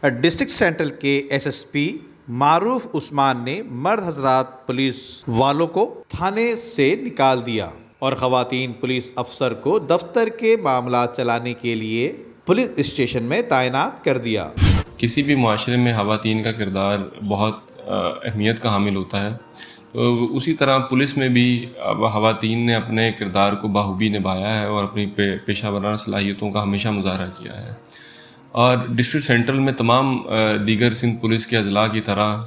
District central کے S S P معروف عثمان نے مرد حضرات پولیس والوں کو تھانے سے نکال دیا اور خواتین پولیس افسر کو دفتر کے معاملات چلانے کے لیے پولیس اسٹیشن میں تعینات کر دیا۔ کسی بھی معاشرے میں خواتین کا کردار بہت اہمیت کا حامل ہوتا ہے، تو اسی طرح پولیس میں بھی خواتین نے اپنے کردار کو بخوبی نبھایا ہے اور اپنی پیشہ ورانہ صلاحیتوں کا ہمیشہ مظاہرہ کیا ہے۔ اور ڈسٹرکٹ سینٹرل میں تمام دیگر سندھ پولیس کے اضلاع کی طرح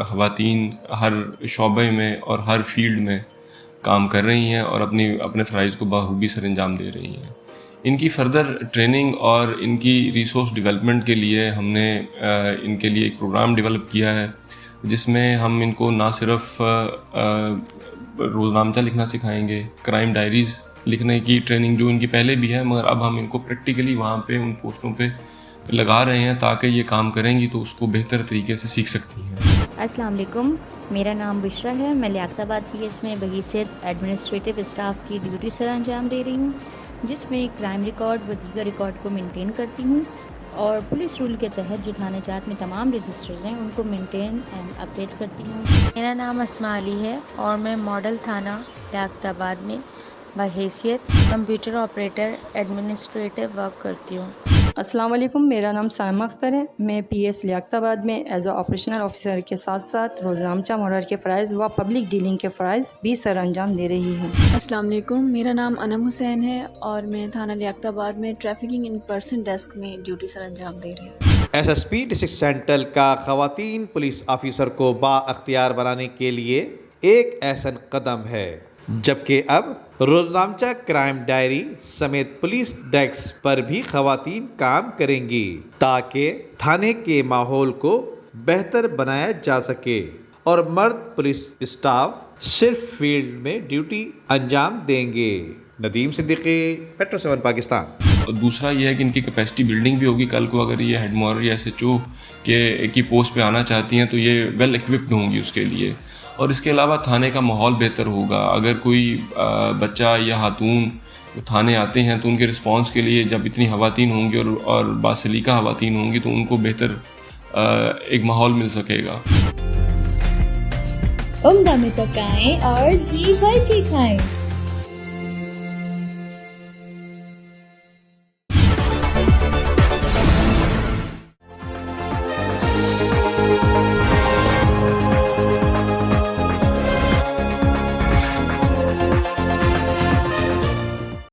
خواتین ہر شعبے میں اور ہر فیلڈ میں کام کر رہی ہیں اور اپنے فرائض کو بخوبی سر انجام دے رہی ہیں۔ ان کی فردر ٹریننگ اور ان کی ریسورس ڈیولپمنٹ کے لیے ہم نے ان کے لیے ایک پروگرام ڈیولپ کیا ہے، جس میں ہم ان کو نہ صرف روزنامچہ لکھنا سکھائیں گے، کرائم ڈائریز لکھنے کی ٹریننگ جو ان کی پہلے بھی ہے، مگر اب ہم ان کو پریکٹیکلی وہاں پہ ان پوسٹوں پہ لگا رہے ہیں تاکہ یہ کام کریں گی تو اس کو بہتر طریقے سے سیکھ سکتی ہیں۔ السلام علیکم، میرا نام بشرا ہے، میں لیاقت آباد پی ایس میں بحیثیت ایڈمنسٹریٹو اسٹاف کی ڈیوٹی سر انجام دے رہی ہوں، جس میں کرائم ریکارڈ و دیگر ریکارڈ کو مینٹین کرتی ہوں اور پولیس رول کے تحت جو تھانہ جات میں تمام رجسٹرز ہیں ان کو مینٹین اینڈ اپڈیٹ کرتی ہوں۔ میرا نام اسماء علی ہے اور میں ماڈل تھانہ لیاقت آباد میں بحیثیت کمپیوٹر آپریٹر ایڈمنسٹریٹو ورک کرتی ہوں۔ السلام علیکم، میرا نام سائمہ اختر ہے، میں پی ایس لیاقت آباد میں ایز اے آپریشنل آفیسر کے ساتھ ساتھ روزنامچہ مقرر کے فرائض و پبلک ڈیلنگ کے فرائض بھی سر انجام دے رہی ہوں۔ السلام علیکم، میرا نام انم حسین ہے اور میں تھانہ لیاقت آباد میں ٹریفکنگ ان پرسن ڈیسک میں ڈیوٹی سر انجام دے رہی ہوں۔ S S P district central کا خواتین پولیس آفیسر کو با اختیار بنانے کے لیے ایک احسن قدم ہے، جبکہ اب روزنامچہ کرائم ڈائری سمیت پولیس ڈیسک پر بھی خواتین کام کریں گی تاکہ تھانے کے ماحول کو بہتر بنایا جا سکے اور مرد پولیس اسٹاف صرف فیلڈ میں ڈیوٹی انجام دیں گے۔ ندیم صدیقی، میٹرو 7 پاکستان۔ اور دوسرا یہ ہے کہ ان کی کیپیسٹی بلڈنگ بھی ہوگی، کل کو اگر یہ ہیڈ مونر یا ایس ایچ او کی پوسٹ پہ آنا چاہتی ہیں تو یہ ویل ایکوپڈ ہوں گی اس کے لیے۔ اور اس کے علاوہ تھانے کا ماحول بہتر ہوگا، اگر کوئی بچہ یا خاتون تھانے آتے ہیں تو ان کے رسپانس کے لیے جب اتنی خواتین ہوں گی اور باسلیقہ خواتین ہوں گی تو ان کو بہتر ایک ماحول مل سکے گا۔ عمدہ میں پکائیں اور جی بھر کے کھائیں۔